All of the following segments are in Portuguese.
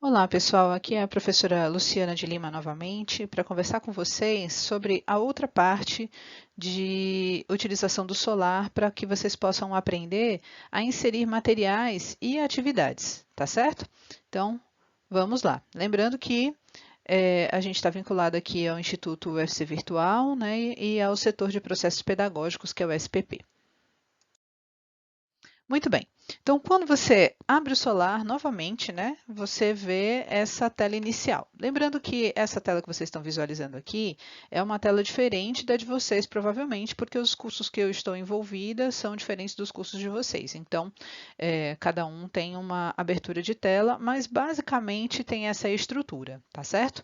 Olá, pessoal. Aqui é a professora Luciana de Lima novamente para conversar com vocês sobre a outra parte de utilização do solar para que vocês possam aprender a inserir materiais e atividades, tá certo? Então, vamos lá. Lembrando que a gente está vinculado aqui ao Instituto UFC Virtual, né, e ao setor de processos pedagógicos, que é o SPP. Muito bem. Então, quando você abre o Solar novamente, né, você vê essa tela inicial. Lembrando que essa tela que vocês estão visualizando aqui é uma tela diferente da de vocês, provavelmente, porque os cursos que eu estou envolvida são diferentes dos cursos de vocês. Então, cada um tem uma abertura de tela, mas basicamente tem essa estrutura, tá certo?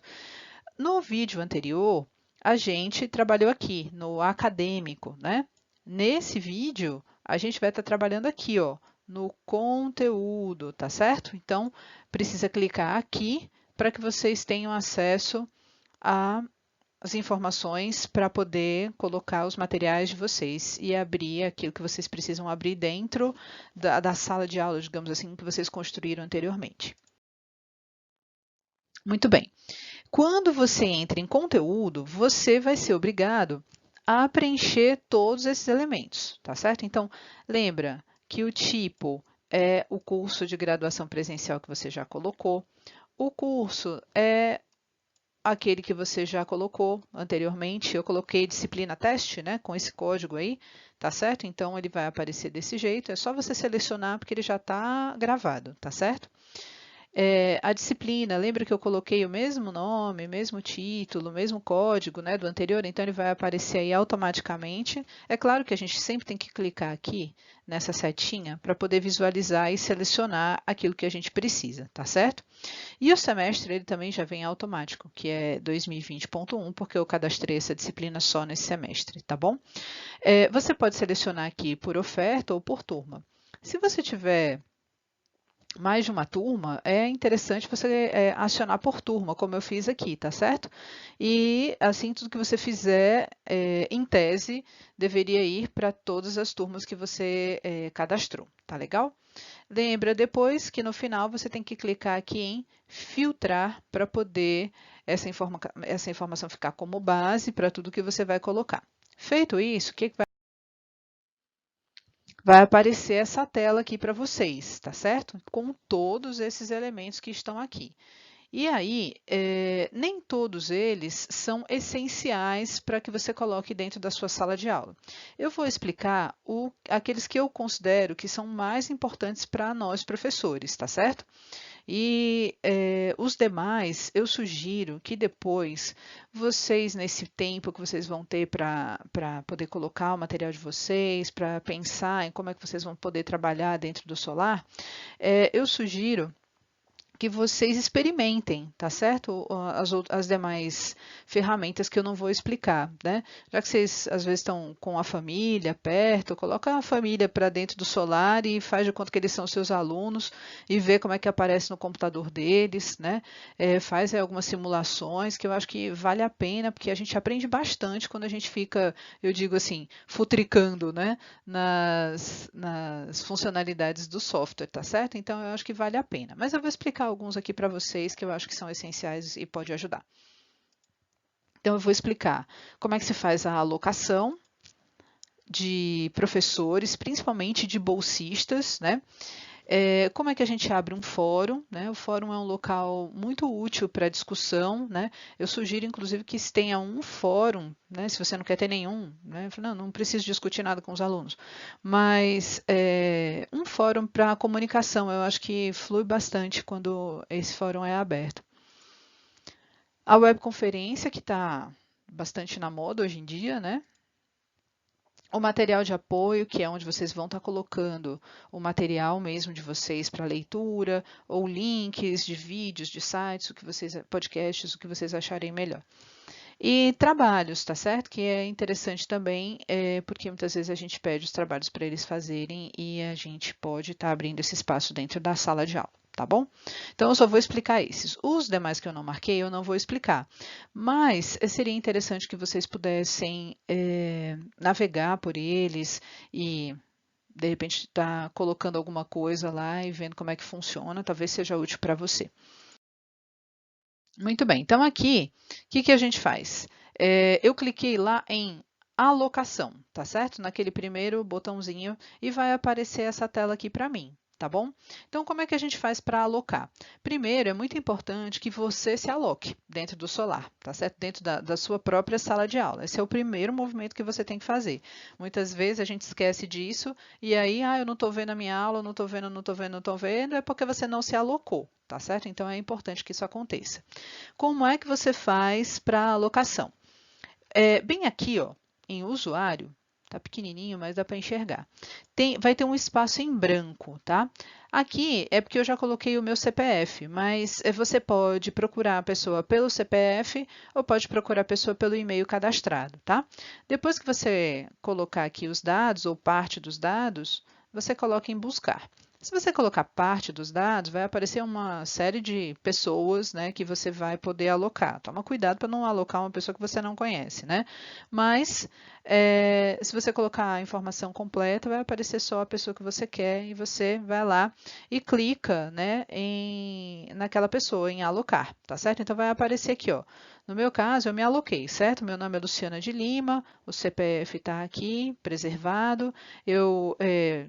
No vídeo anterior, a gente trabalhou aqui no acadêmico, né? Nesse vídeo, a gente vai estar trabalhando aqui, ó, no conteúdo, tá certo? Então, precisa clicar aqui para que vocês tenham acesso às informações para poder colocar os materiais de vocês e abrir aquilo que vocês precisam abrir dentro da sala de aula, digamos assim, que vocês construíram anteriormente. Muito bem. Quando você entra em conteúdo, você vai ser obrigado a preencher todos esses elementos, tá certo? Então, lembra que o tipo é o curso de graduação presencial que você já colocou, o curso é aquele que você já colocou anteriormente. Eu coloquei disciplina teste, né, com esse código aí, tá certo? Então, ele vai aparecer desse jeito, é só você selecionar porque ele já está gravado, tá certo? A disciplina, lembra que eu coloquei o mesmo nome, mesmo título, mesmo código, né, do anterior, então ele vai aparecer aí automaticamente. É claro que a gente sempre tem que clicar aqui nessa setinha para poder visualizar e selecionar aquilo que a gente precisa, tá certo? E o semestre ele também já vem automático, que é 2020.1, porque eu cadastrei essa disciplina só nesse semestre, tá bom? Você pode selecionar aqui por oferta ou por turma. Se você tiver mais de uma turma, é interessante você acionar por turma, como eu fiz aqui, tá certo? E assim, tudo que você fizer, em tese, deveria ir para todas as turmas que você cadastrou, tá legal? Lembra depois que no final você tem que clicar aqui em filtrar para poder essa informação ficar como base para tudo que você vai colocar. Feito isso, o que vai aparecer essa tela aqui para vocês, tá certo? Com todos esses elementos que estão aqui. E aí, nem todos eles são essenciais para que você coloque dentro da sua sala de aula. Eu vou explicar aqueles que eu considero que são mais importantes para nós professores, tá certo? E os demais, eu sugiro que depois vocês, nesse tempo que vocês vão ter para poder colocar o material de vocês, para pensar em como é que vocês vão poder trabalhar dentro do Solar, eu sugiro que vocês experimentem, tá certo? As demais ferramentas que eu não vou explicar, né? Já que vocês às vezes estão com a família perto, coloca a família para dentro do Solar e faz de conta que eles são seus alunos e vê como é que aparece no computador deles, né? Faz aí algumas simulações que eu acho que vale a pena, porque a gente aprende bastante quando a gente fica, eu digo assim, futricando, né? Nas funcionalidades do software, tá certo? Então eu acho que vale a pena. Mas eu vou explicar alguns aqui para vocês que eu acho que são essenciais e pode ajudar. Então eu vou explicar como é que se faz a alocação de professores, principalmente de bolsistas, né? Como é que a gente abre um fórum, né? O fórum é um local muito útil para discussão, né? Eu sugiro, inclusive, que se tenha um fórum, né? Se você não quer ter nenhum, né? Não preciso discutir nada com os alunos, mas um fórum para comunicação, eu acho que flui bastante quando esse fórum é aberto. A webconferência, que está bastante na moda hoje em dia, né? O material de apoio, que é onde vocês vão estar colocando o material mesmo de vocês para leitura, ou links de vídeos, de sites, podcasts, o que vocês acharem melhor. E trabalhos, tá certo? Que é interessante também, porque muitas vezes a gente pede os trabalhos para eles fazerem e a gente pode estar abrindo esse espaço dentro da sala de aula, tá bom? Então, eu só vou explicar esses. Os demais que eu não marquei, eu não vou explicar. Mas seria interessante que vocês pudessem navegar por eles e de repente estar colocando alguma coisa lá e vendo como é que funciona, talvez seja útil para você. Muito bem, então aqui, o que que a gente faz? Eu cliquei lá em alocação, tá certo? Naquele primeiro botãozinho e vai aparecer essa tela aqui para mim, tá bom? Então, como é que a gente faz para alocar? Primeiro, é muito importante que você se aloque dentro do Solar, tá certo? Dentro da sua própria sala de aula. Esse é o primeiro movimento que você tem que fazer. Muitas vezes a gente esquece disso e aí, eu não estou vendo a minha aula, não estou vendo, não estou vendo, não estou vendo, é porque você não se alocou, tá certo? Então, é importante que isso aconteça. Como é que você faz para alocação? Bem aqui, ó, em usuário, tá pequenininho, mas dá para enxergar. Vai ter um espaço em branco, tá? Aqui é porque eu já coloquei o meu CPF, mas você pode procurar a pessoa pelo CPF ou pode procurar a pessoa pelo e-mail cadastrado, tá? Depois que você colocar aqui os dados ou parte dos dados, você coloca em buscar. Se você colocar parte dos dados, vai aparecer uma série de pessoas, né, que você vai poder alocar. Toma cuidado para não alocar uma pessoa que você não conhece, né? Mas se você colocar a informação completa, vai aparecer só a pessoa que você quer e você vai lá e clica, né, naquela pessoa, em alocar, tá certo? Então vai aparecer aqui, ó. No meu caso, eu me aloquei, certo? Meu nome é Luciana de Lima, o CPF está aqui, preservado. Eu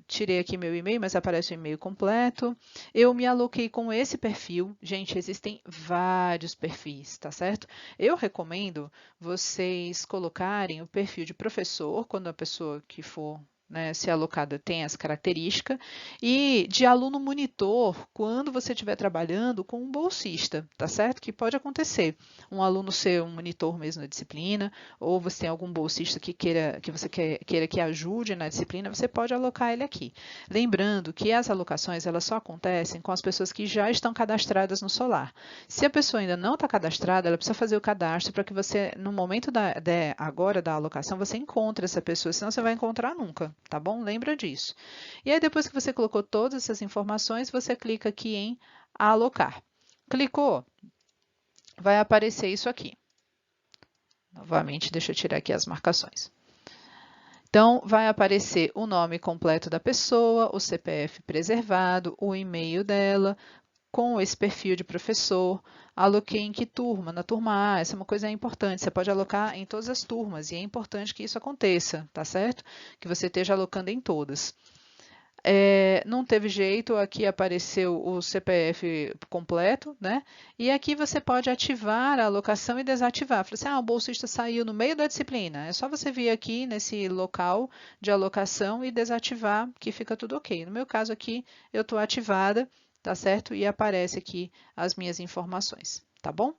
tirei aqui meu e-mail, mas aparece o e-mail completo. Eu me aloquei com esse perfil. Gente, existem vários perfis, tá certo? Eu recomendo vocês colocarem o perfil de professor, quando a pessoa que for, né, ser alocada tem essa característica, e de aluno monitor, quando você estiver trabalhando com um bolsista, tá certo? Que pode acontecer. Um aluno ser um monitor mesmo na disciplina, ou você tem algum bolsista que você queira que ajude na disciplina, você pode alocar ele aqui. Lembrando que as alocações elas só acontecem com as pessoas que já estão cadastradas no Solar. Se a pessoa ainda não está cadastrada, ela precisa fazer o cadastro para que você, no momento agora da alocação, você encontre essa pessoa, senão você vai encontrar nunca, tá bom? Lembra disso. E aí, depois que você colocou todas essas informações, você clica aqui em alocar. Clicou, vai aparecer isso aqui. Novamente, deixa eu tirar aqui as marcações. Então, vai aparecer o nome completo da pessoa, o CPF preservado, o e-mail dela, com esse perfil de professor, aloquei em que turma? Na turma A, essa é uma coisa importante, você pode alocar em todas as turmas, e é importante que isso aconteça, tá certo? Que você esteja alocando em todas. Não teve jeito, aqui apareceu o CPF completo, né? E aqui você pode ativar a alocação e desativar. Fala assim, o bolsista saiu no meio da disciplina. É só você vir aqui nesse local de alocação e desativar, que fica tudo ok. No meu caso aqui, eu estou ativada, tá certo? E aparece aqui as minhas informações, tá bom?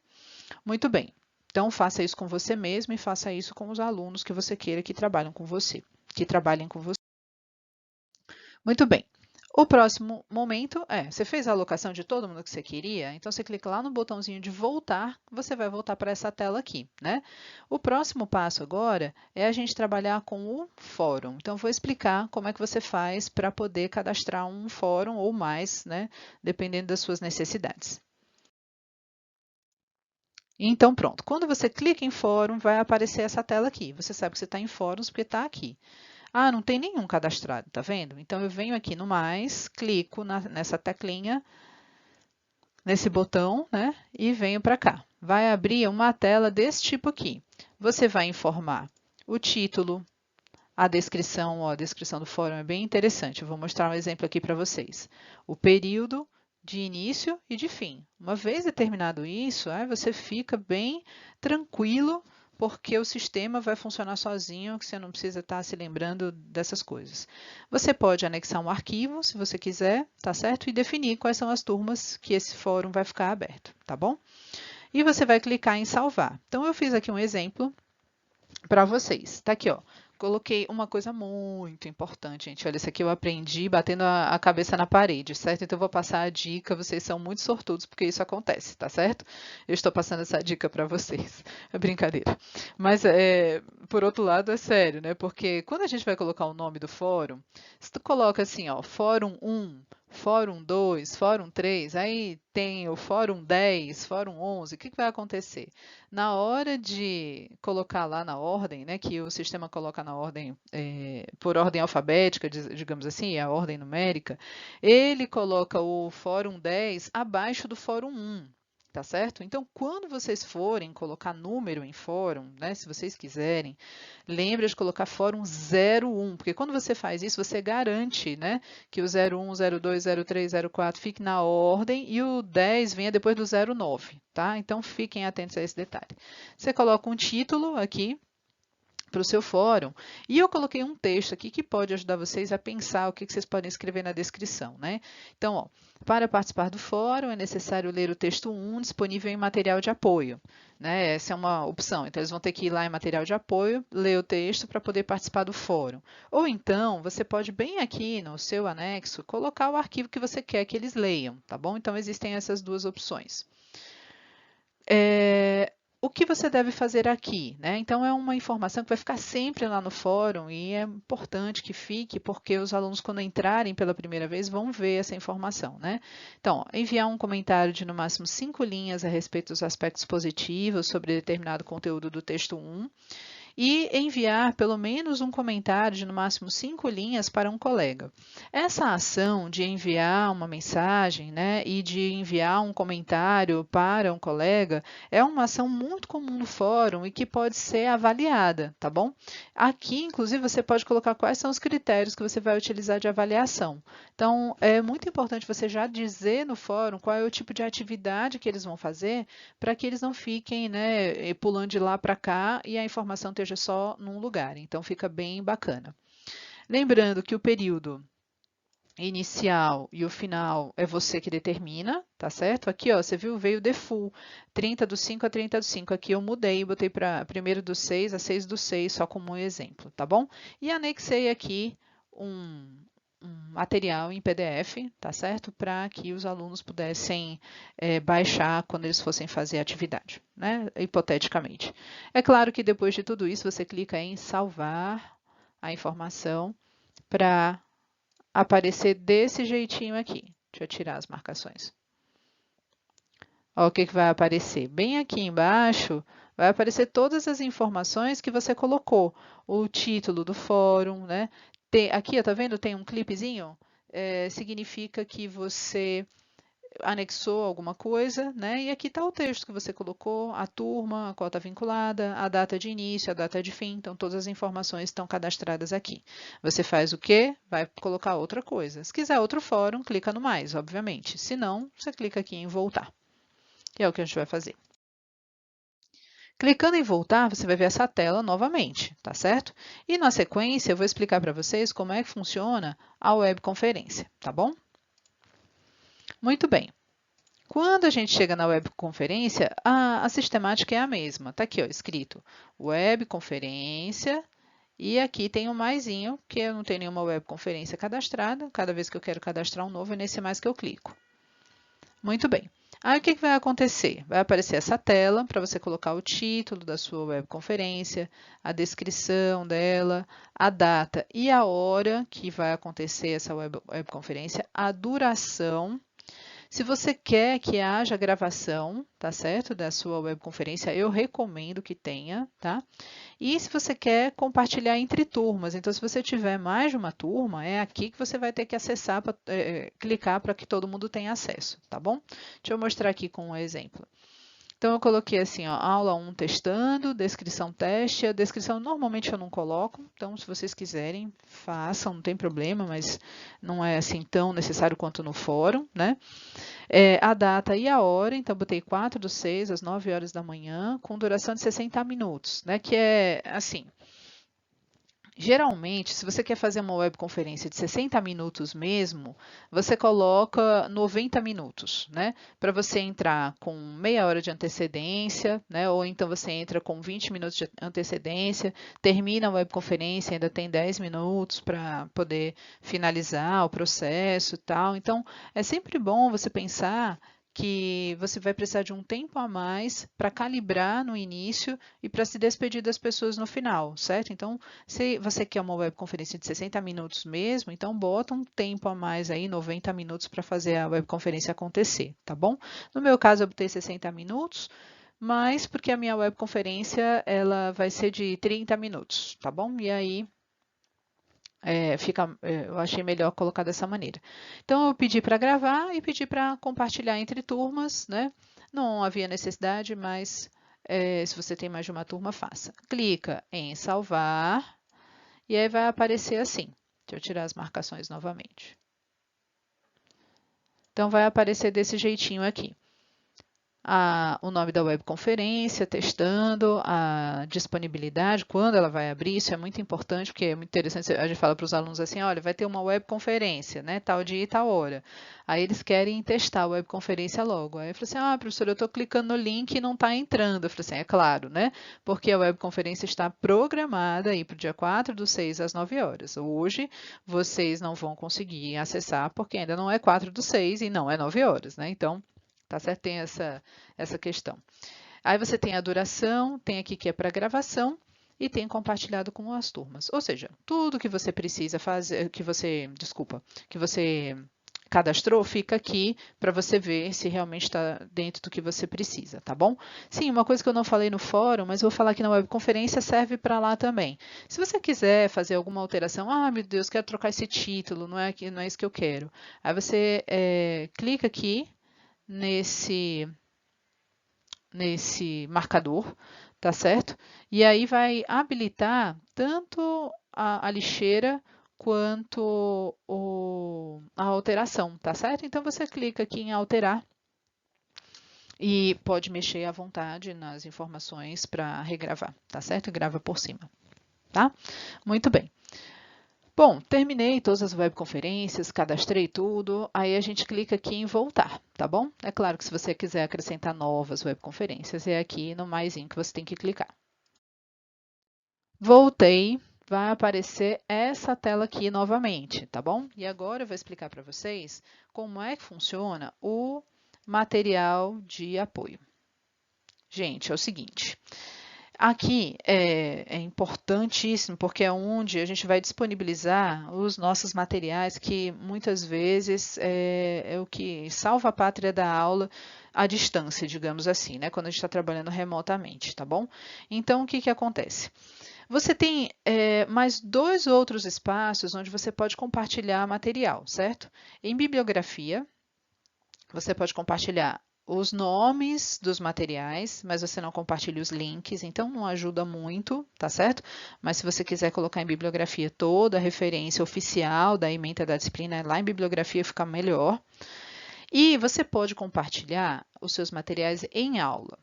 Muito bem. Então, faça isso com você mesmo e faça isso com os alunos que você queira que trabalhem com você, que trabalhem com você. Muito bem. O próximo momento você fez a alocação de todo mundo que você queria, então você clica lá no botãozinho de voltar, você vai voltar para essa tela aqui, né? O próximo passo agora é a gente trabalhar com o fórum. Então, vou explicar como é que você faz para poder cadastrar um fórum ou mais, né? Dependendo das suas necessidades. Então, pronto. Quando você clica em fórum, vai aparecer essa tela aqui. Você sabe que você está em fóruns porque está aqui. Não tem nenhum cadastrado, tá vendo? Então, eu venho aqui no mais, clico nessa teclinha, nesse botão, né? E venho para cá. Vai abrir uma tela desse tipo aqui. Você vai informar o título, a descrição, ó, a descrição do fórum é bem interessante. Eu vou mostrar um exemplo aqui para vocês. O período de início e de fim. Uma vez determinado isso, você fica bem tranquilo, porque o sistema vai funcionar sozinho, que você não precisa estar se lembrando dessas coisas. Você pode anexar um arquivo, se você quiser, tá certo? E definir quais são as turmas que esse fórum vai ficar aberto, tá bom? E você vai clicar em salvar. Então, eu fiz aqui um exemplo para vocês. Tá aqui, ó. Coloquei uma coisa muito importante, gente. Olha, isso aqui eu aprendi batendo a cabeça na parede, certo? Então, eu vou passar a dica. Vocês são muito sortudos porque isso acontece, tá certo? Eu estou passando essa dica para vocês. É brincadeira. Mas, por outro lado, é sério, né? Porque quando a gente vai colocar o nome do fórum, se tu coloca assim, ó, Fórum 1, Fórum 2, Fórum 3, aí tem o Fórum 10, Fórum 11, o que vai acontecer? Na hora de colocar lá na ordem, né, que o sistema coloca na ordem, por ordem alfabética, digamos assim, a ordem numérica, ele coloca o Fórum 10 abaixo do Fórum 1. tá certo? Então, quando vocês forem colocar número em fórum, né, se vocês quiserem, lembre de colocar fórum 01, porque quando você faz isso, você garante, né, que o 01, 02, 03, 04 fique na ordem e o 10 venha depois do 09, tá? Então, fiquem atentos a esse detalhe. Você coloca um título aqui para o seu fórum. E eu coloquei um texto aqui que pode ajudar vocês a pensar o que vocês podem escrever na descrição, né? Então, ó, para participar do fórum é necessário ler o texto 1 disponível em material de apoio, né? Essa é uma opção. Então, eles vão ter que ir lá em material de apoio, ler o texto para poder participar do fórum. Ou então, você pode bem aqui no seu anexo colocar o arquivo que você quer que eles leiam, tá bom? Então, existem essas duas opções. O que você deve fazer aqui, né? Então, é uma informação que vai ficar sempre lá no fórum e é importante que fique, porque os alunos, quando entrarem pela primeira vez, vão ver essa informação, né? Então, ó, enviar um comentário de no máximo 5 linhas a respeito dos aspectos positivos sobre determinado conteúdo do texto 1. E enviar pelo menos um comentário de no máximo 5 linhas para um colega. Essa ação de enviar uma mensagem, né, e de enviar um comentário para um colega é uma ação muito comum no fórum e que pode ser avaliada, tá bom? Aqui, inclusive, você pode colocar quais são os critérios que você vai utilizar de avaliação. Então, é muito importante você já dizer no fórum qual é o tipo de atividade que eles vão fazer para que eles não fiquem, né, pulando de lá para cá e a informação esteja só num lugar. Então, fica bem bacana. Lembrando que o período inicial e o final é você que determina, tá certo? Aqui, ó, você viu, veio the full, 30/5 a 30/5. Aqui eu mudei, botei para 1º/6 a 6/6, só como um exemplo, tá bom? E anexei aqui um material em PDF, tá certo? Para que os alunos pudessem baixar quando eles fossem fazer a atividade, né? Hipoteticamente. É claro que depois de tudo isso, você clica em salvar a informação para aparecer desse jeitinho aqui. Deixa eu tirar as marcações. Olha o que vai aparecer. Bem aqui embaixo, vai aparecer todas as informações que você colocou. O título do fórum, né? Aqui, tá vendo? Tem um clipezinho. Significa que você anexou alguma coisa, né? E aqui está o texto que você colocou, a turma, a qual está vinculada, a data de início, a data de fim, então todas as informações estão cadastradas aqui. Você faz o quê? Vai colocar outra coisa. Se quiser outro fórum, clica no mais, obviamente. Se não, você clica aqui em voltar. E é o que a gente vai fazer. Clicando em voltar, você vai ver essa tela novamente, tá certo? E na sequência, eu vou explicar para vocês como é que funciona a webconferência, tá bom? Muito bem. Quando a gente chega na webconferência, a sistemática é a mesma. Está aqui, ó, escrito webconferência, e aqui tem um maisinho, que eu não tenho nenhuma webconferência cadastrada. Cada vez que eu quero cadastrar um novo, é nesse mais que eu clico. Muito bem. Aí o que vai acontecer? Vai aparecer essa tela para você colocar o título da sua webconferência, a descrição dela, a data e a hora que vai acontecer essa webconferência, a duração. Se você quer que haja gravação, tá certo, da sua webconferência, eu recomendo que tenha, tá? E se você quer compartilhar entre turmas, então se você tiver mais de uma turma, é aqui que você vai ter que acessar, clicar para que todo mundo tenha acesso, tá bom? Deixa eu mostrar aqui com um exemplo. Então, eu coloquei assim, ó, aula 1 testando, descrição teste. A descrição normalmente eu não coloco, então se vocês quiserem, façam, não tem problema, mas não é assim tão necessário quanto no fórum, né? A data e a hora, então botei 4/6 às 9 horas da manhã, com duração de 60 minutos, né? Que é assim. Geralmente, se você quer fazer uma webconferência de 60 minutos mesmo, você coloca 90 minutos, né? Para você entrar com meia hora de antecedência, né? Ou então você entra com 20 minutos de antecedência, termina a webconferência, ainda tem 10 minutos para poder finalizar o processo e tal. Então, é sempre bom você pensar que você vai precisar de um tempo a mais para calibrar no início e para se despedir das pessoas no final, certo? Então, se você quer uma webconferência de 60 minutos mesmo, então bota um tempo a mais aí, 90 minutos, para fazer a webconferência acontecer, tá bom? No meu caso, eu botei 60 minutos, mas porque a minha webconferência ela vai ser de 30 minutos, tá bom? E aí eu achei melhor colocar dessa maneira. Então, eu pedi para gravar e pedi para compartilhar entre turmas, né? Não havia necessidade, mas se você tem mais de uma turma, faça. Clica em salvar e aí vai aparecer assim. Deixa eu tirar as marcações novamente. Então, vai aparecer desse jeitinho aqui. O nome da webconferência, testando, a disponibilidade, quando ela vai abrir, isso é muito importante, porque é muito interessante, a gente fala para os alunos assim, olha, vai ter uma webconferência, né, tal dia e tal hora. Aí eles querem testar a webconferência logo. Aí eu falo assim, professora, eu estou clicando no link e não está entrando. Eu falo assim, é claro, né, porque a webconferência está programada aí para o dia 4/6 às 9 horas. Hoje, vocês não vão conseguir acessar, porque ainda não é 4/6 e não é 9 horas, né, então... Tá certo? Tem essa questão. Aí você tem a duração, tem aqui que é para gravação e tem compartilhado com as turmas. Ou seja, tudo que você precisa fazer, que você cadastrou, fica aqui para você ver se realmente está dentro do que você precisa, tá bom? Sim, uma coisa que eu não falei no fórum, mas vou falar aqui na webconferência, serve para lá também. Se você quiser fazer alguma alteração, meu Deus, quero trocar esse título, não é isso que eu quero. Aí você clica aqui nesse marcador, tá certo? E aí vai habilitar tanto a lixeira quanto a alteração, tá certo? Então você clica aqui em alterar e pode mexer à vontade nas informações para regravar, tá certo? Grava por cima, tá? Muito bem. Bom, terminei todas as webconferências, cadastrei tudo, aí a gente clica aqui em voltar, tá bom? É claro que se você quiser acrescentar novas webconferências, é aqui no maisinho que você tem que clicar. Voltei, vai aparecer essa tela aqui novamente, tá bom? E agora eu vou explicar para vocês como é que funciona o material de apoio. Gente, é o seguinte... Aqui é importantíssimo, porque é onde a gente vai disponibilizar os nossos materiais, que muitas vezes é o que salva a pátria da aula à distância, digamos assim, né? Quando a gente está trabalhando remotamente, tá bom? Então, o que que acontece? Você tem mais 2 outros espaços onde você pode compartilhar material, certo? Em bibliografia, você pode compartilhar os nomes dos materiais, mas você não compartilha os links, então não ajuda muito, tá certo? Mas se você quiser colocar em bibliografia toda a referência oficial da ementa da disciplina, lá em bibliografia fica melhor. E você pode compartilhar os seus materiais em aula.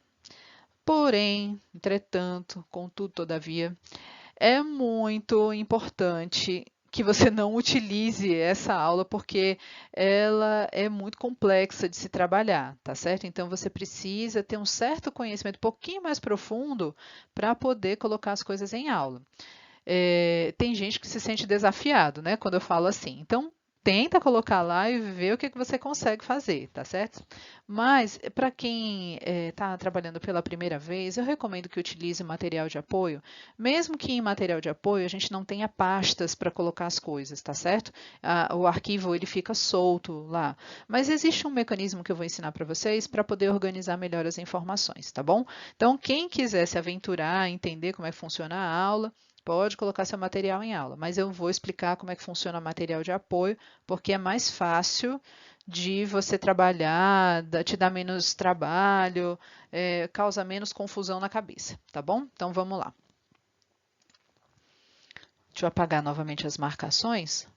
Porém, entretanto, contudo, todavia, é muito importante que você não utilize essa aula porque ela é muito complexa de se trabalhar, tá certo? Então você precisa ter um certo conhecimento um pouquinho mais profundo para poder colocar as coisas em aula. Tem gente que se sente desafiado, né, quando eu falo assim. Então, tenta colocar lá e ver o que você consegue fazer, tá certo? Mas, para quem está trabalhando pela primeira vez, eu recomendo que utilize material de apoio, mesmo que em material de apoio a gente não tenha pastas para colocar as coisas, tá certo? O arquivo ele fica solto lá. Mas existe um mecanismo que eu vou ensinar para vocês para poder organizar melhor as informações, tá bom? Então, quem quiser se aventurar, entender como é que funciona a aula, pode colocar seu material em aula, mas eu vou explicar como é que funciona o material de apoio, porque é mais fácil de você trabalhar, te dar menos trabalho, causa menos confusão na cabeça, tá bom? Então vamos lá. Deixa eu apagar novamente as marcações.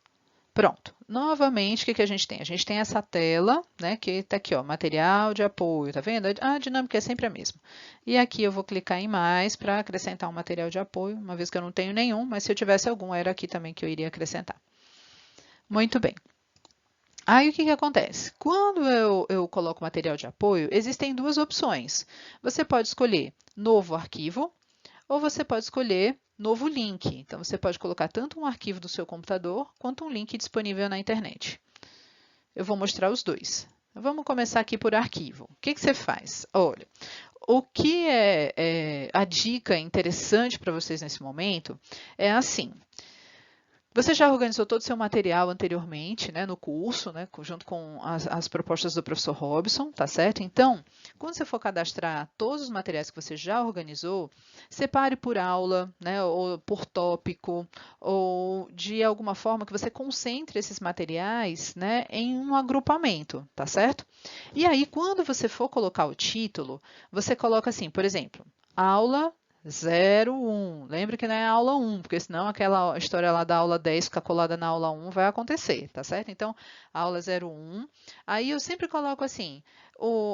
Pronto. Novamente, o que a gente tem? A gente tem essa tela, né, que está aqui, ó, material de apoio, tá vendo? A dinâmica é sempre a mesma. E aqui eu vou clicar em mais para acrescentar um material de apoio, uma vez que eu não tenho nenhum, mas se eu tivesse algum, era aqui também que eu iria acrescentar. Muito bem. Aí o que acontece? Quando eu coloco material de apoio, existem 2 opções. Você pode escolher novo arquivo, ou você pode escolher novo link. Então, você pode colocar tanto um arquivo do seu computador, quanto um link disponível na internet. Eu vou mostrar os dois. Vamos começar aqui por arquivo. O que você faz? Olha, o que a dica interessante para vocês nesse momento é assim. Você já organizou todo o seu material anteriormente, né, no curso, né, junto com as propostas do professor Robson, tá certo? Então, quando você for cadastrar todos os materiais que você já organizou, separe por aula, né, ou por tópico, ou de alguma forma que você concentre esses materiais, né, em um agrupamento, tá certo? E aí, quando você for colocar o título, você coloca assim, por exemplo, aula 01. Lembra que não é aula 1, porque senão aquela história lá da aula 10 ficar colada na aula 1 vai acontecer, tá certo? Então, aula 01. Aí eu sempre coloco assim,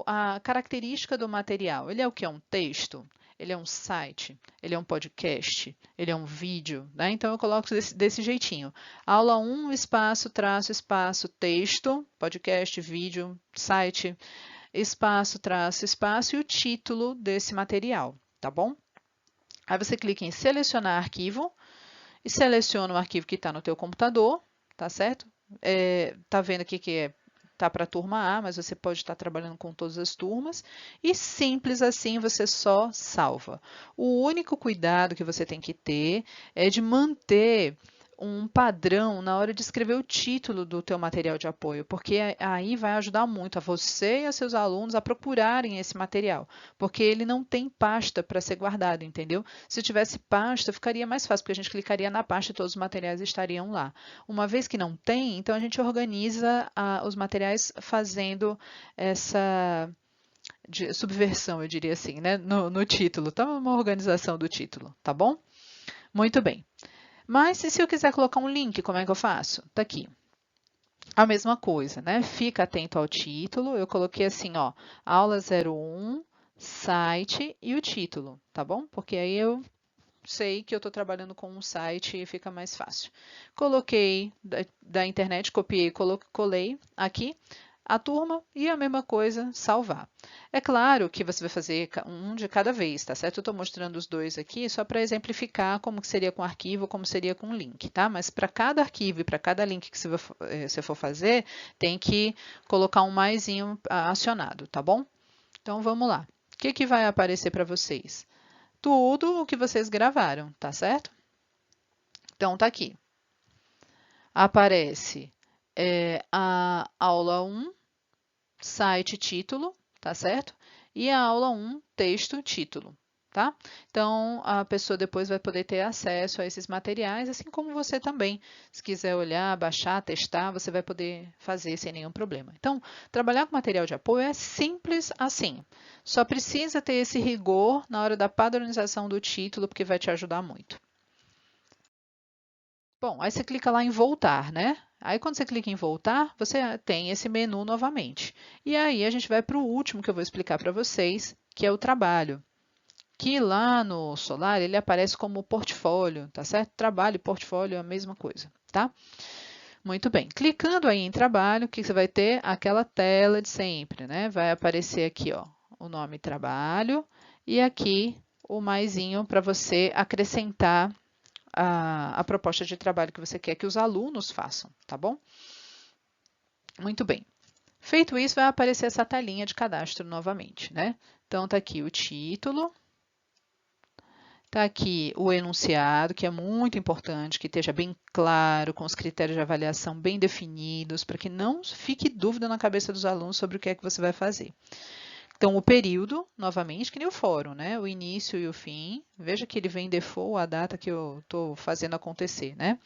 a característica do material. Ele é o que? É um texto? Ele é um site? Ele é um podcast? Ele é um vídeo? Né? Então, eu coloco desse jeitinho. Aula 1, espaço, traço, espaço, texto, podcast, vídeo, site, espaço, traço, espaço e o título desse material, tá bom? Aí você clica em selecionar arquivo e seleciona o arquivo que está no teu computador, tá certo? Tá vendo aqui que tá para a turma A, mas você pode estar trabalhando com todas as turmas. E simples assim, você só salva. O único cuidado que você tem que ter é de manter um padrão na hora de escrever o título do teu material de apoio, porque aí vai ajudar muito a você e a seus alunos a procurarem esse material, porque ele não tem pasta para ser guardado, entendeu? Se tivesse pasta, ficaria mais fácil, porque a gente clicaria na pasta e todos os materiais estariam lá. Uma vez que não tem, então a gente organiza os materiais fazendo essa subversão, eu diria assim, né? No título. Então, uma organização do título, tá bom? Muito bem. Mas e se eu quiser colocar um link, como é que eu faço? Tá aqui. A mesma coisa, né? Fica atento ao título. Eu coloquei assim, ó, aula 01, site e o título, tá bom? Porque aí eu sei que eu estou trabalhando com um site e fica mais fácil. Coloquei da internet, copiei, colei aqui a turma e a mesma coisa, salvar. É claro que você vai fazer um de cada vez, tá certo? Eu estou mostrando os dois aqui só para exemplificar como que seria com arquivo, como seria com link, tá? Mas para cada arquivo e para cada link que você for fazer, tem que colocar um maisinho acionado, tá bom? Então vamos lá. O que que vai aparecer para vocês? Tudo o que vocês gravaram, tá certo? Então, tá aqui. Aparece a aula 1, site, título, tá certo? E a aula 1, texto, título, tá? Então, a pessoa depois vai poder ter acesso a esses materiais, assim como você também. Se quiser olhar, baixar, testar, você vai poder fazer sem nenhum problema. Então, trabalhar com material de apoio é simples assim. Só precisa ter esse rigor na hora da padronização do título, porque vai te ajudar muito. Bom, aí você clica lá em voltar, né? Aí quando você clica em voltar, você tem esse menu novamente. E aí a gente vai para o último que eu vou explicar para vocês, que é o trabalho. Que lá no Solar ele aparece como portfólio, tá certo? Trabalho e portfólio é a mesma coisa, tá? Muito bem. Clicando aí em trabalho, o que você vai ter? Aquela tela de sempre, né? Vai aparecer aqui, ó, o nome trabalho e aqui o maisinho para você acrescentar a proposta de trabalho que você quer que os alunos façam, tá bom? Muito bem. Feito isso, vai aparecer essa telinha de cadastro novamente, né? Então, tá aqui o título, tá aqui o enunciado, que é muito importante, que esteja bem claro, com os critérios de avaliação bem definidos, para que não fique dúvida na cabeça dos alunos sobre o que é que você vai fazer. Então, o período, novamente, que nem o fórum, né? O início e o fim. Veja que ele vem default a data que eu estou fazendo acontecer, né?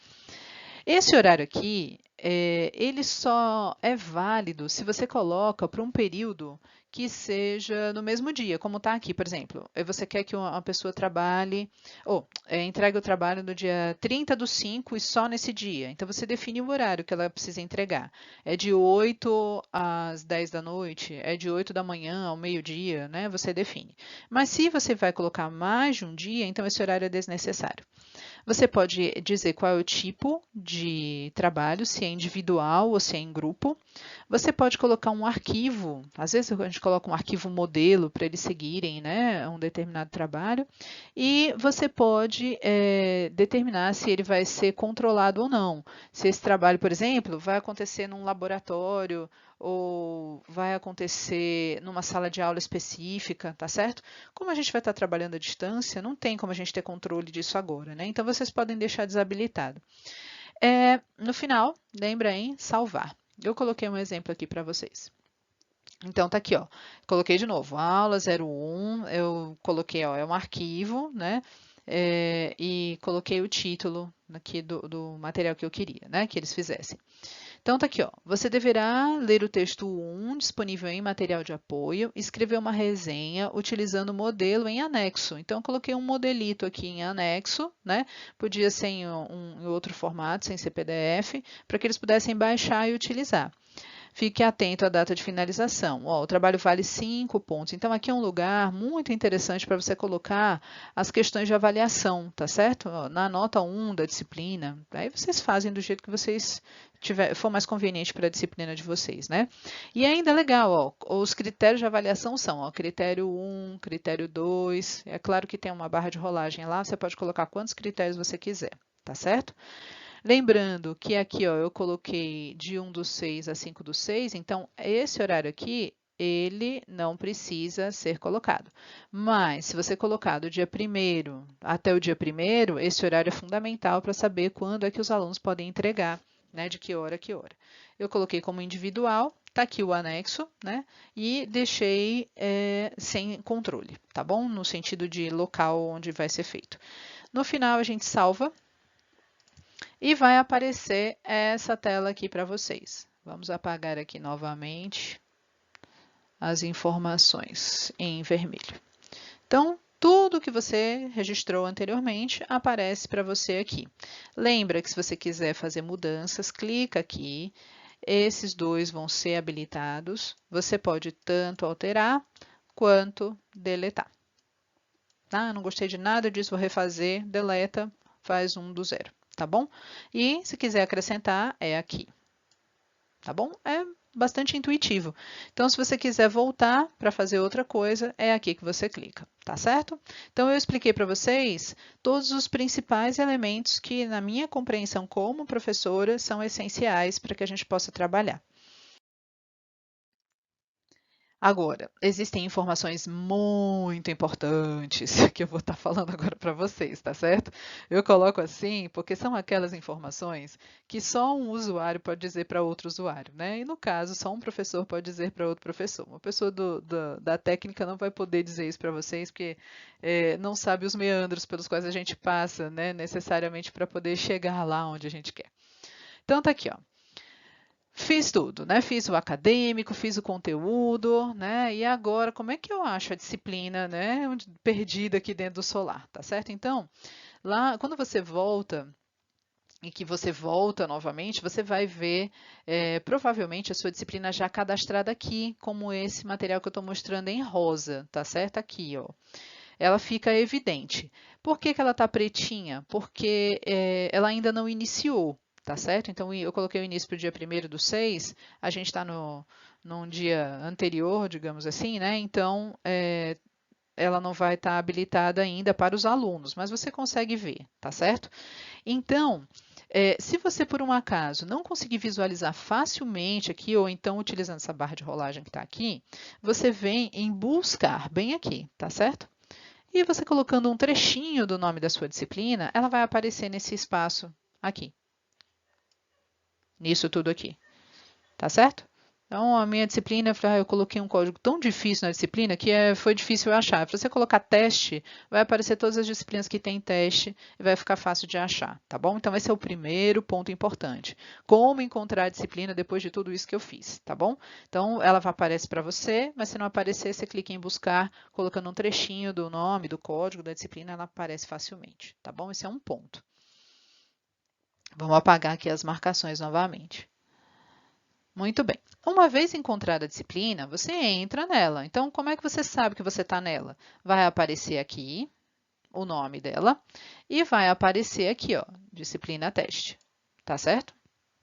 Esse horário aqui, ele só é válido se você coloca para um período que seja no mesmo dia, como está aqui, por exemplo. Você quer que uma pessoa trabalhe, ou entregue o trabalho no dia 30/5 e só nesse dia. Então, você define o horário que ela precisa entregar. É de 8 às 10 da noite, é de 8 da manhã ao meio-dia, né? Você define. Mas se você vai colocar mais de um dia, então esse horário é desnecessário. Você pode dizer qual é o tipo de trabalho, se é individual ou se é em grupo. Você pode colocar um arquivo, às vezes a gente coloca um arquivo modelo para eles seguirem, né, um determinado trabalho. E você pode determinar se ele vai ser controlado ou não. Se esse trabalho, por exemplo, vai acontecer num laboratório ou vai acontecer numa sala de aula específica, tá certo? Como a gente vai estar trabalhando à distância, não tem como a gente ter controle disso agora, né? Então, vocês podem deixar desabilitado. No final, lembra em salvar. Eu coloquei um exemplo aqui para vocês. Então, tá aqui, ó. Coloquei de novo, aula 01, eu coloquei, ó, é um arquivo, né? E coloquei o título aqui do material que eu queria, né? Que eles fizessem. Então, tá aqui, ó. Você deverá ler o texto 1, disponível em material de apoio, escrever uma resenha utilizando o modelo em anexo. Então, eu coloquei um modelito aqui em anexo, né? Podia ser em outro formato, sem ser PDF, para que eles pudessem baixar e utilizar. Fique atento à data de finalização. Ó, o trabalho vale 5 pontos. Então, aqui é um lugar muito interessante para você colocar as questões de avaliação, tá certo? Ó, na nota 1 da disciplina. Aí vocês fazem do jeito que vocês for mais conveniente para a disciplina de vocês, né? E ainda é legal, ó, os critérios de avaliação são, ó, critério 1, critério 2. É claro que tem uma barra de rolagem lá, você pode colocar quantos critérios você quiser, tá certo? Lembrando que aqui, ó, eu coloquei de 1 do 6 a 5 do 6, então esse horário aqui, ele não precisa ser colocado. Mas, se você colocar do dia 1º até o dia 1º, esse horário é fundamental para saber quando é que os alunos podem entregar, né, de que hora a que hora. Eu coloquei como individual, tá aqui o anexo, né, e deixei sem controle, tá bom? No sentido de local onde vai ser feito. No final, a gente salva. E vai aparecer essa tela aqui para vocês. Vamos apagar aqui novamente as informações em vermelho. Então, tudo que você registrou anteriormente aparece para você aqui. Lembra que se você quiser fazer mudanças, clica aqui. Esses dois vão ser habilitados. Você pode tanto alterar quanto deletar. Ah, não gostei de nada disso, vou refazer, deleta, faz um do zero, tá bom? E se quiser acrescentar, é aqui, tá bom? É bastante intuitivo. Então, se você quiser voltar para fazer outra coisa, é aqui que você clica, tá certo? Então, eu expliquei para vocês todos os principais elementos que, na minha compreensão como professora, são essenciais para que a gente possa trabalhar. Agora, existem informações muito importantes que eu vou estar falando agora para vocês, tá certo? Eu coloco assim porque são aquelas informações que só um usuário pode dizer para outro usuário, né? E no caso, só um professor pode dizer para outro professor. Uma pessoa da técnica não vai poder dizer isso para vocês porque não sabe os meandros pelos quais a gente passa, né? Necessariamente para poder chegar lá onde a gente quer. Então, tá aqui, ó. Fiz tudo, né? Fiz o acadêmico, fiz o conteúdo, né? E agora, como é que eu acho a disciplina, né? Perdida aqui dentro do solar, tá certo? Então, lá, quando você volta e que você volta novamente, você vai ver provavelmente a sua disciplina já cadastrada aqui, como esse material que eu estou mostrando em rosa, tá certo? Aqui, ó. Ela fica evidente. Por que que ela está pretinha? Porque ela ainda não iniciou, tá certo? Então, eu coloquei o início para o dia 1º do 6, a gente está num dia anterior, digamos assim, né? Então, ela não vai estar habilitada ainda para os alunos, mas você consegue ver, tá certo? Então, se você por um acaso não conseguir visualizar facilmente aqui, ou então utilizando essa barra de rolagem que está aqui, você vem em buscar bem aqui, tá certo? E você colocando um trechinho do nome da sua disciplina, ela vai aparecer nesse espaço aqui. Nisso tudo aqui. Tá certo? Então, a minha disciplina, eu coloquei um código tão difícil na disciplina que foi difícil eu achar. Se você colocar teste, vai aparecer todas as disciplinas que tem teste e vai ficar fácil de achar, tá bom? Então, esse é o primeiro ponto importante. Como encontrar a disciplina depois de tudo isso que eu fiz, tá bom? Então, ela vai aparecer para você, mas se não aparecer, você clica em buscar, colocando um trechinho do nome, do código da disciplina, ela aparece facilmente, tá bom? Esse é um ponto. Vamos apagar aqui as marcações novamente. Muito bem. Uma vez encontrada a disciplina, você entra nela. Então, como é que você sabe que você está nela? Vai aparecer aqui o nome dela e vai aparecer aqui, ó, disciplina teste. Tá certo?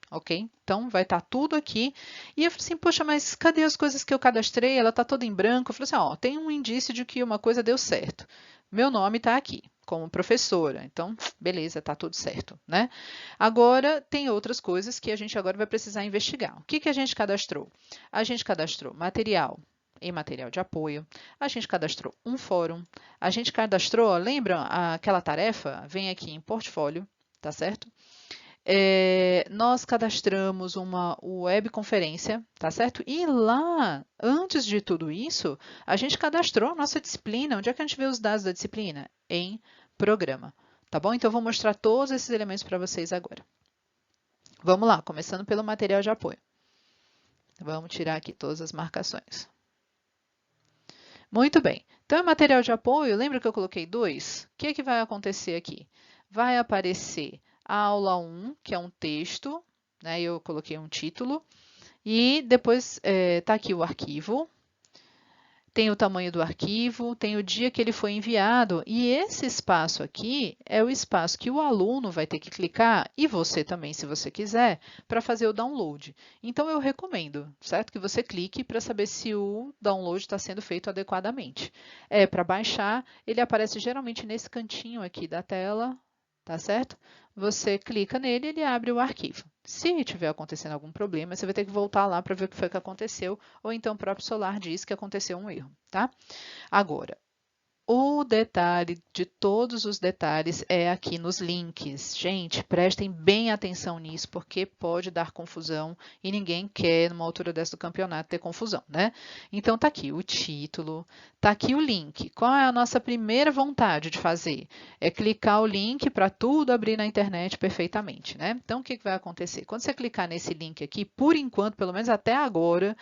Ok? Então, vai estar tudo aqui. E eu falei assim, poxa, mas cadê as coisas que eu cadastrei? Ela está toda em branco. Eu falei assim, ó, tem um indício de que uma coisa deu certo. Meu nome está aqui, como professora. Então, beleza, está tudo certo, né? Agora, tem outras coisas que a gente agora vai precisar investigar. O que que a gente cadastrou? A gente cadastrou material e material de apoio. A gente cadastrou um fórum. A gente cadastrou, lembra aquela tarefa? Vem aqui em portfólio, tá certo? nós cadastramos uma webconferência, tá certo? E lá, antes de tudo isso, a gente cadastrou a nossa disciplina. Onde é que a gente vê os dados da disciplina? Em programa, tá bom? Então, eu vou mostrar todos esses elementos para vocês agora. Vamos lá, começando pelo material de apoio. Vamos tirar aqui todas as marcações. Muito bem. Então, em material de apoio, lembra que eu coloquei 2? O que que vai acontecer aqui? Vai aparecer a aula 1, que é um texto, né? Eu coloquei um título, e depois está aqui o arquivo, tem o tamanho do arquivo, tem o dia que ele foi enviado, e esse espaço aqui é o espaço que o aluno vai ter que clicar, e você também, se você quiser, para fazer o download. Então, eu recomendo, certo? Que você clique para saber se o download está sendo feito adequadamente. Para baixar, ele aparece geralmente nesse cantinho aqui da tela, tá certo? Você clica nele e ele abre o arquivo. Se tiver acontecendo algum problema, você vai ter que voltar lá para ver o que foi que aconteceu, ou então o próprio Solar diz que aconteceu um erro, tá? Agora, o detalhe de todos os detalhes é aqui nos links. Gente, prestem bem atenção nisso, porque pode dar confusão e ninguém quer, numa altura dessa do campeonato, ter confusão, né? Então, tá aqui o título, tá aqui o link. Qual é a nossa primeira vontade de fazer? É clicar o link para tudo abrir na internet perfeitamente, né? Então, o que vai acontecer? Quando você clicar nesse link aqui, por enquanto, pelo menos até agora,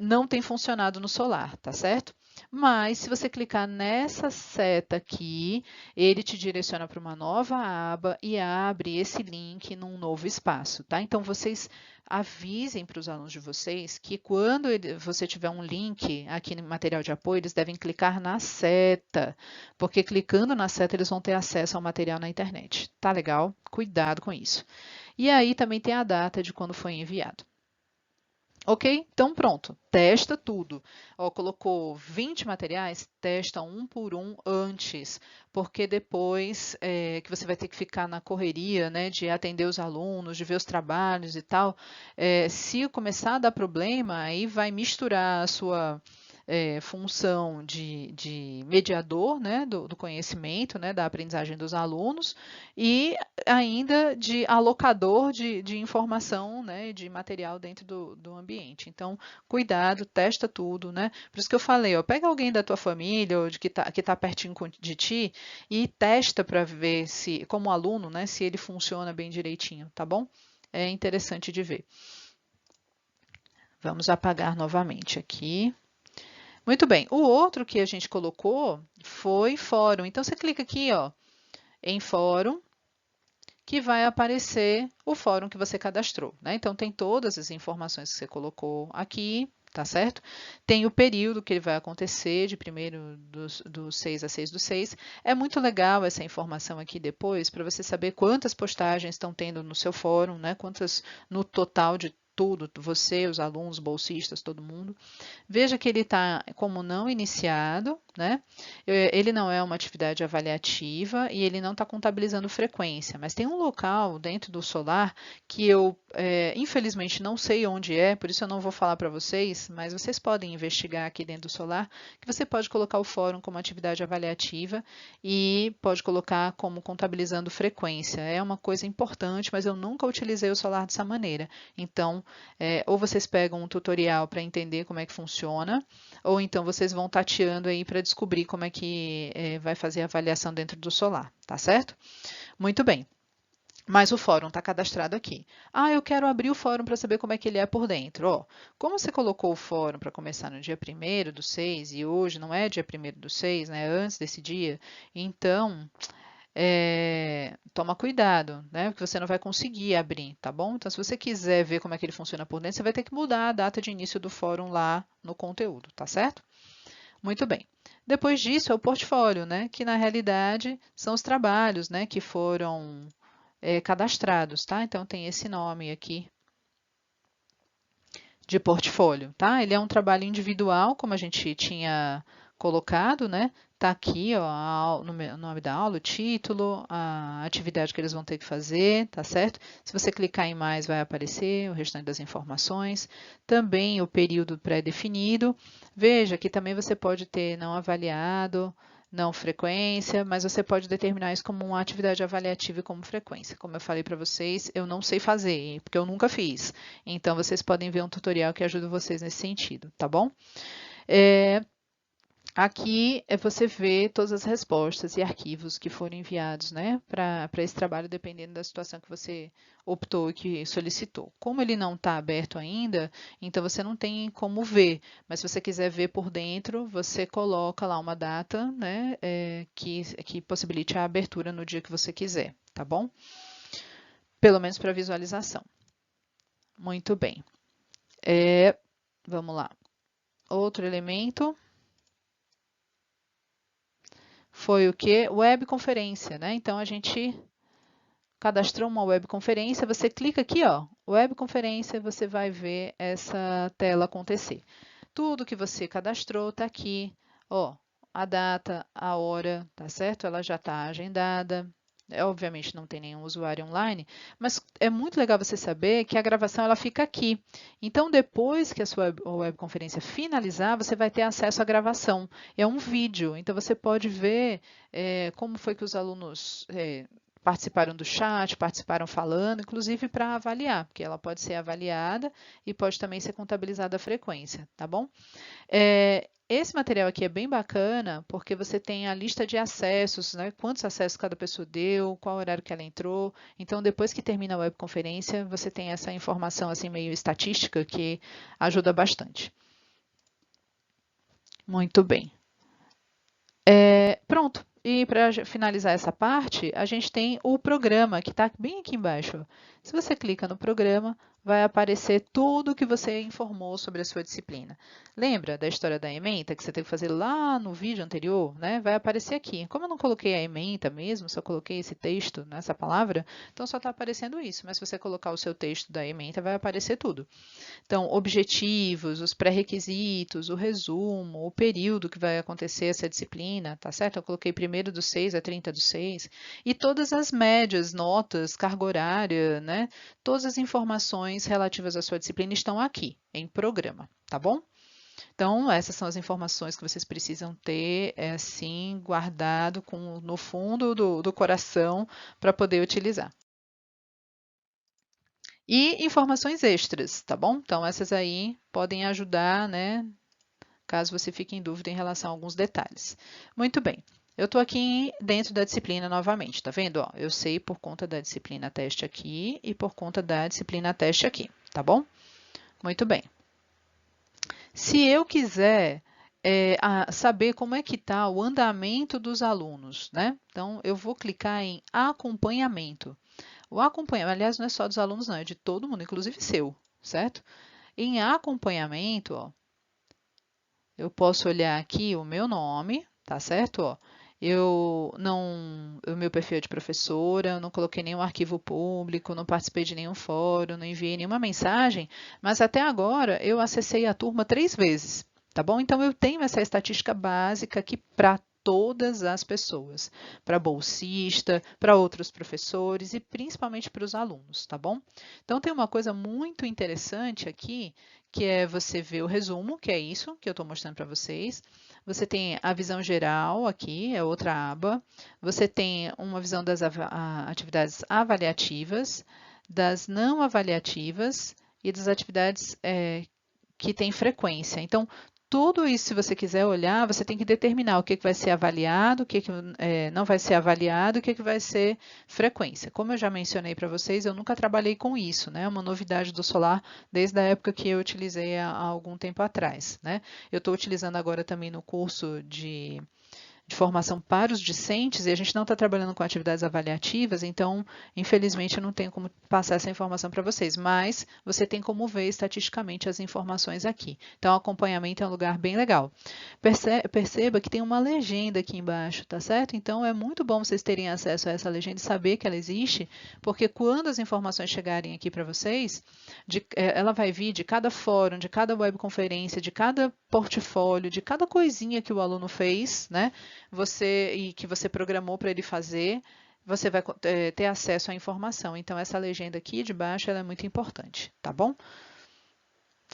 não tem funcionado no Solar, tá certo? Mas, se você clicar nessa seta aqui, ele te direciona para uma nova aba e abre esse link num novo espaço, tá? Então, vocês avisem para os alunos de vocês que quando você tiver um link aqui no material de apoio, eles devem clicar na seta, porque clicando na seta eles vão ter acesso ao material na internet. Tá legal? Cuidado com isso. E aí também tem a data de quando foi enviado. Ok? Então, pronto. Testa tudo. Ó, colocou 20 materiais, testa um por um antes, porque depois que você vai ter que ficar na correria, né, de atender os alunos, de ver os trabalhos e tal, se começar a dar problema, aí vai misturar a sua função de mediador, né, do conhecimento, né, da aprendizagem dos alunos, e ainda de alocador de informação, né, de material dentro do ambiente. Então, cuidado, testa tudo, né? Por isso que eu falei, ó, pega alguém da tua família ou que tá pertinho de ti e testa para ver se, como aluno, né, se ele funciona bem direitinho, tá bom? É interessante de ver. Vamos apagar novamente aqui. Muito bem. O outro que a gente colocou foi fórum. Então, você clica aqui, ó, em fórum, que vai aparecer o fórum que você cadastrou, né? Então, tem todas as informações que você colocou aqui, tá certo? Tem o período que ele vai acontecer, de 1º do 6 a 6 do 6. É muito legal essa informação aqui depois, para você saber quantas postagens estão tendo no seu fórum, né? Quantas no total de tudo, você, os alunos, bolsistas, todo mundo. Veja que ele está como não iniciado, né? Ele não é uma atividade avaliativa e ele não está contabilizando frequência, mas tem um local dentro do Solar que eu, infelizmente, não sei onde é, por isso eu não vou falar para vocês, mas vocês podem investigar aqui dentro do Solar, que você pode colocar o fórum como atividade avaliativa e pode colocar como contabilizando frequência. É uma coisa importante, mas eu nunca utilizei o Solar dessa maneira. Então, ou vocês pegam um tutorial para entender como é que funciona, ou então vocês vão tateando aí para descobrir como é que vai fazer a avaliação dentro do Solar, tá certo? Muito bem. Mas o fórum está cadastrado aqui. Ah, eu quero abrir o fórum para saber como é que ele é por dentro. Ó, como você colocou o fórum para começar no dia 1º do 6 e hoje não é dia 1º do 6, né? Antes desse dia, então toma cuidado, né? Porque você não vai conseguir abrir, tá bom? Então, se você quiser ver como é que ele funciona por dentro, você vai ter que mudar a data de início do fórum lá no conteúdo, tá certo? Muito bem. Depois disso é o portfólio, né? Que na realidade são os trabalhos, né? Que foram cadastrados, tá? Então tem esse nome aqui de portfólio, tá? Ele é um trabalho individual, como a gente tinha colocado, né? Tá aqui, ó, o nome da aula, o título, a atividade que eles vão ter que fazer, tá certo? Se você clicar em mais, vai aparecer o restante das informações. Também o período pré-definido. Veja que também você pode ter não avaliado, não frequência, mas você pode determinar isso como uma atividade avaliativa e como frequência. Como eu falei para vocês, eu não sei fazer, porque eu nunca fiz. Então, vocês podem ver um tutorial que ajuda vocês nesse sentido, tá bom? Aqui você vê todas as respostas e arquivos que foram enviados, né, para esse trabalho, dependendo da situação que você optou e que solicitou. Como ele não está aberto ainda, então você não tem como ver, mas se você quiser ver por dentro, você coloca lá uma data, né, que possibilite a abertura no dia que você quiser, tá bom? Pelo menos para visualização. Muito bem. Vamos lá. Outro elemento foi o que? Webconferência, né? Então, a gente cadastrou uma webconferência, você clica aqui, ó, webconferência, você vai ver essa tela acontecer. Tudo que você cadastrou está aqui, ó, a data, a hora, tá certo? Ela já está agendada. Obviamente não tem nenhum usuário online, mas é muito legal você saber que a gravação ela fica aqui. Então, depois que a sua webconferência finalizar, você vai ter acesso à gravação. É um vídeo, então você pode ver como foi que os alunos participaram do chat, participaram falando, inclusive para avaliar, porque ela pode ser avaliada e pode também ser contabilizada a frequência, tá bom? Esse material aqui é bem bacana, porque você tem a lista de acessos, né? Quantos acessos cada pessoa deu, qual horário que ela entrou. Então, depois que termina a webconferência, você tem essa informação assim meio estatística que ajuda bastante. Muito bem. Pronto. E para finalizar essa parte, a gente tem o programa, que está bem aqui embaixo. Se você clica no programa, vai aparecer tudo o que você informou sobre a sua disciplina. Lembra da história da ementa, que você teve que fazer lá no vídeo anterior? Né? Vai aparecer aqui. Como eu não coloquei a ementa mesmo, só coloquei esse texto nessa palavra, então só está aparecendo isso. Mas se você colocar o seu texto da ementa, vai aparecer tudo. Então, objetivos, os pré-requisitos, o resumo, o período que vai acontecer essa disciplina, tá certo? Eu coloquei 1º/6 a 30/6, e todas as médias, notas, carga horária, né? Todas as informações relativas à sua disciplina estão aqui, em programa, tá bom? Então, essas são as informações que vocês precisam ter, assim, guardado no fundo do coração para poder utilizar. E informações extras, tá bom? Então, essas aí podem ajudar, né? Caso você fique em dúvida em relação a alguns detalhes. Muito bem. Eu estou aqui dentro da disciplina novamente, tá vendo? Ó, eu sei por conta da disciplina teste aqui e por conta da disciplina teste aqui, tá bom? Muito bem. Se eu quiser saber como é que está o andamento dos alunos, né? Então, eu vou clicar em acompanhamento. O acompanhamento, aliás, não é só dos alunos, não, é de todo mundo, inclusive seu, certo? Em acompanhamento, ó, eu posso olhar aqui o meu nome, tá certo? Ó, o meu perfil é de professora, eu não coloquei nenhum arquivo público, não participei de nenhum fórum, não enviei nenhuma mensagem, mas até agora eu acessei a turma 3 vezes, tá bom? Então eu tenho essa estatística básica aqui para todas as pessoas, para bolsista, para outros professores e principalmente para os alunos, tá bom? Então tem uma coisa muito interessante aqui, que é você ver o resumo, que é isso que eu estou mostrando para vocês. Você tem a visão geral aqui, é outra aba. Você tem uma visão das atividades avaliativas, das não avaliativas e das atividades que têm frequência. Então, tudo isso, se você quiser olhar, você tem que determinar o que vai ser avaliado, o que não vai ser avaliado, o que vai ser frequência. Como eu já mencionei para vocês, eu nunca trabalhei com isso, né? É uma novidade do Solar desde a época que eu utilizei há algum tempo atrás, né? Eu estou utilizando agora também no curso de formação para os discentes, e a gente não está trabalhando com atividades avaliativas, então, infelizmente, eu não tenho como passar essa informação para vocês, mas você tem como ver estatisticamente as informações aqui. Então, o acompanhamento é um lugar bem legal. Perceba que tem uma legenda aqui embaixo, tá certo? Então, é muito bom vocês terem acesso a essa legenda e saber que ela existe, porque quando as informações chegarem aqui para vocês, ela vai vir de cada fórum, de cada webconferência, de cada portfólio, de cada coisinha que o aluno fez, né? Que você programou para ele fazer, você vai ter acesso à informação. Então, essa legenda aqui de baixo ela é muito importante, tá bom?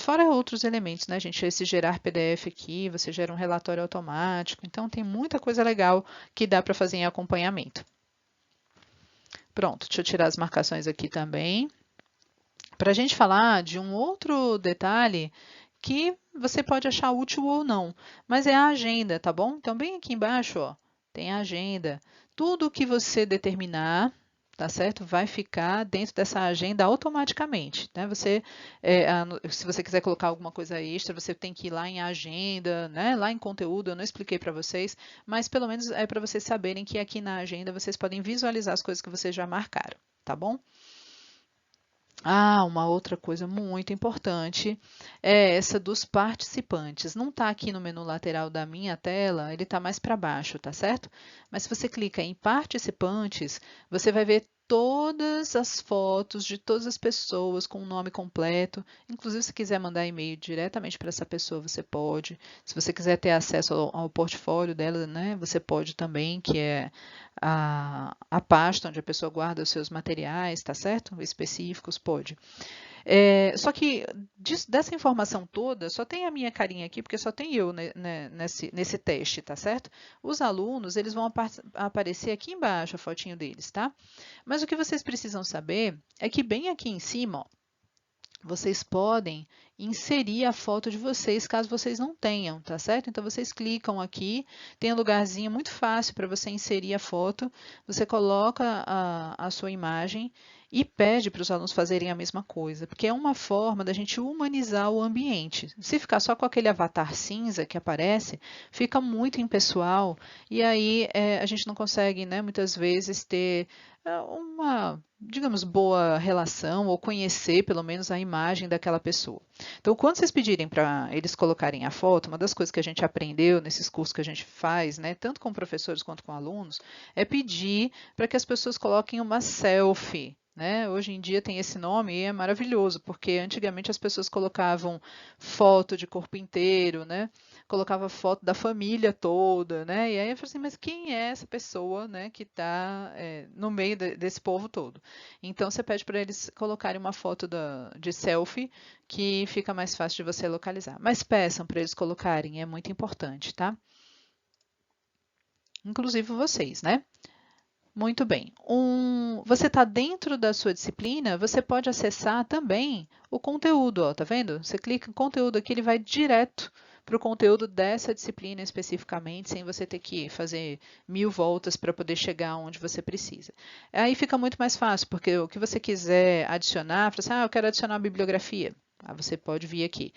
Fora outros elementos, né, gente? Esse gerar PDF aqui, você gera um relatório automático. Então, tem muita coisa legal que dá para fazer em acompanhamento. Pronto, deixa eu tirar as marcações aqui também. Para a gente falar de um outro detalhe que você pode achar útil ou não, mas é a agenda, tá bom? Então, bem aqui embaixo, ó, tem a agenda. Tudo que você determinar, tá certo? Vai ficar dentro dessa agenda automaticamente, né? Se você quiser colocar alguma coisa extra, você tem que ir lá em agenda, né? Lá em conteúdo, eu não expliquei para vocês, mas pelo menos é para vocês saberem que aqui na agenda vocês podem visualizar as coisas que vocês já marcaram, tá bom? Ah, uma outra coisa muito importante é essa dos participantes. Não está aqui no menu lateral da minha tela, ele está mais para baixo, tá certo? Mas se você clica em participantes, você vai ver todas as fotos de todas as pessoas com o nome completo. Inclusive, se quiser mandar e-mail diretamente para essa pessoa, você pode. Se você quiser ter acesso ao portfólio dela, né, você pode também, que é a pasta onde a pessoa guarda os seus materiais, tá certo? Específicos, pode. Só que dessa informação toda, só tem a minha carinha aqui, porque só tem eu nesse teste, tá certo? Os alunos, eles vão aparecer aqui embaixo, a fotinho deles, tá? Mas o que vocês precisam saber é que bem aqui em cima, ó, vocês podem inserir a foto de vocês, caso vocês não tenham, tá certo? Então, vocês clicam aqui, tem um lugarzinho muito fácil para você inserir a foto, você coloca a sua imagem e pede para os alunos fazerem a mesma coisa, porque é uma forma da gente humanizar o ambiente. Se ficar só com aquele avatar cinza que aparece, fica muito impessoal e aí a gente não consegue, né, muitas vezes ter uma, digamos, boa relação ou conhecer pelo menos a imagem daquela pessoa. Então, quando vocês pedirem para eles colocarem a foto, uma das coisas que a gente aprendeu nesses cursos que a gente faz, né, tanto com professores quanto com alunos, é pedir para que as pessoas coloquem uma selfie. Né? Hoje em dia tem esse nome e é maravilhoso, porque antigamente as pessoas colocavam foto de corpo inteiro, né? Colocava foto da família toda, né? E aí eu falei assim, mas quem é essa pessoa, né, que está no meio desse povo todo? Então você pede para eles colocarem uma foto de selfie que fica mais fácil de você localizar. Mas peçam para eles colocarem, é muito importante, tá? Inclusive vocês, né? Muito bem. Você está dentro da sua disciplina, você pode acessar também o conteúdo, ó, tá vendo? Você clica em conteúdo aqui, ele vai direto para o conteúdo dessa disciplina especificamente, sem você ter que fazer 1000 voltas para poder chegar onde você precisa. Aí fica muito mais fácil, porque o que você quiser adicionar, fala assim, eu quero adicionar a bibliografia. Aí você pode vir aqui.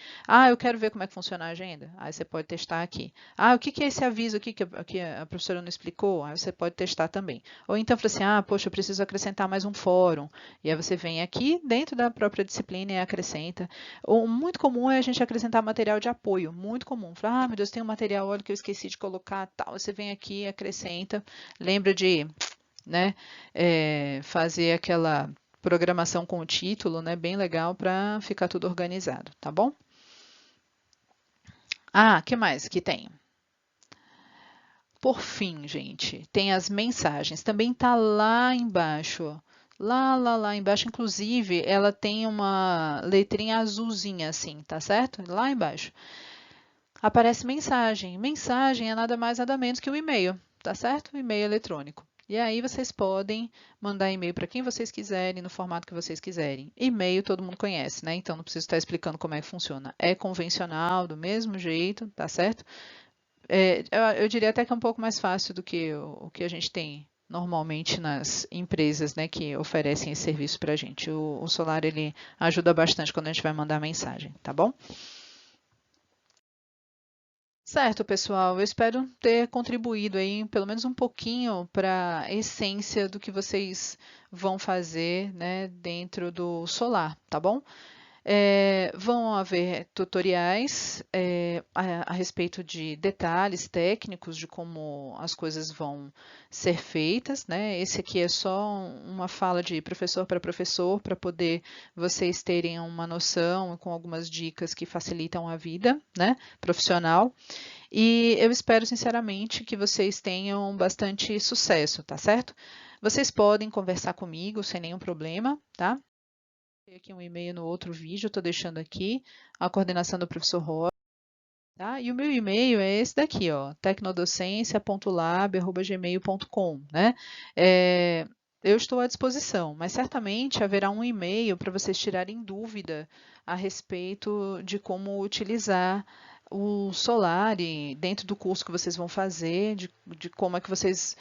Eu quero ver como é que funciona a agenda. Aí você pode testar aqui. O que é esse aviso aqui que a professora não explicou? Aí você pode testar também. Ou então fala assim, poxa, eu preciso acrescentar mais um fórum. E aí você vem aqui dentro da própria disciplina e acrescenta. O muito comum é a gente acrescentar material de apoio. Muito comum. Fala, meu Deus, tem um material, olha que eu esqueci de colocar, tal. Você vem aqui, acrescenta. Lembra de, né, fazer aquela programação com o título, né? Bem legal para ficar tudo organizado, tá bom? Que mais que tem? Por fim, gente, tem as mensagens. Também tá lá embaixo, ó. Lá embaixo. Inclusive, ela tem uma letrinha azulzinha assim, tá certo? Lá embaixo. Aparece mensagem. Mensagem é nada mais, nada menos que o e-mail, tá certo? O e-mail eletrônico. E aí vocês podem mandar e-mail para quem vocês quiserem, no formato que vocês quiserem. E-mail todo mundo conhece, né? Então não preciso estar explicando como é que funciona. É convencional, do mesmo jeito, tá certo? Eu diria até que é um pouco mais fácil do que o que a gente tem normalmente nas empresas, né, que oferecem esse serviço para a gente. O Solar, ele ajuda bastante quando a gente vai mandar mensagem, tá bom? Certo, pessoal. Eu espero ter contribuído aí, pelo menos um pouquinho, para a essência do que vocês vão fazer, né, dentro do Solar, tá bom? Vão haver tutoriais a respeito de detalhes técnicos de como as coisas vão ser feitas, né? Esse aqui é só uma fala de professor para poder vocês terem uma noção com algumas dicas que facilitam a vida, né, profissional. E eu espero sinceramente que vocês tenham bastante sucesso, tá certo? Vocês podem conversar comigo sem nenhum problema, tá? Tem aqui um e-mail no outro vídeo, eu estou deixando aqui, a coordenação do professor Rocha. Tá? E o meu e-mail é esse daqui, ó, tecnodocência.lab@gmail.com, né? Eu estou à disposição, mas certamente haverá um e-mail para vocês tirarem dúvida a respeito de como utilizar o Solari dentro do curso que vocês vão fazer, de como é que vocês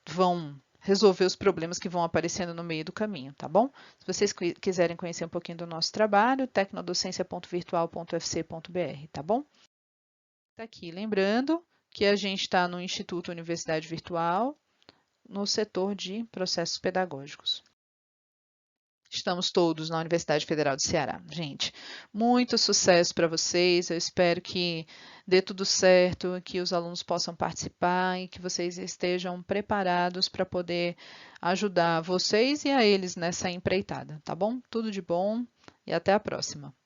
vão resolver os problemas que vão aparecendo no meio do caminho, tá bom? Se vocês quiserem conhecer um pouquinho do nosso trabalho, tecnodocência.virtual.fc.br, tá bom? Tá aqui, lembrando que a gente está no Instituto Universidade Virtual, no setor de processos pedagógicos. Estamos todos na Universidade Federal do Ceará. Gente, muito sucesso para vocês. Eu espero que dê tudo certo, que os alunos possam participar e que vocês estejam preparados para poder ajudar vocês e a eles nessa empreitada, tá bom? Tudo de bom e até a próxima.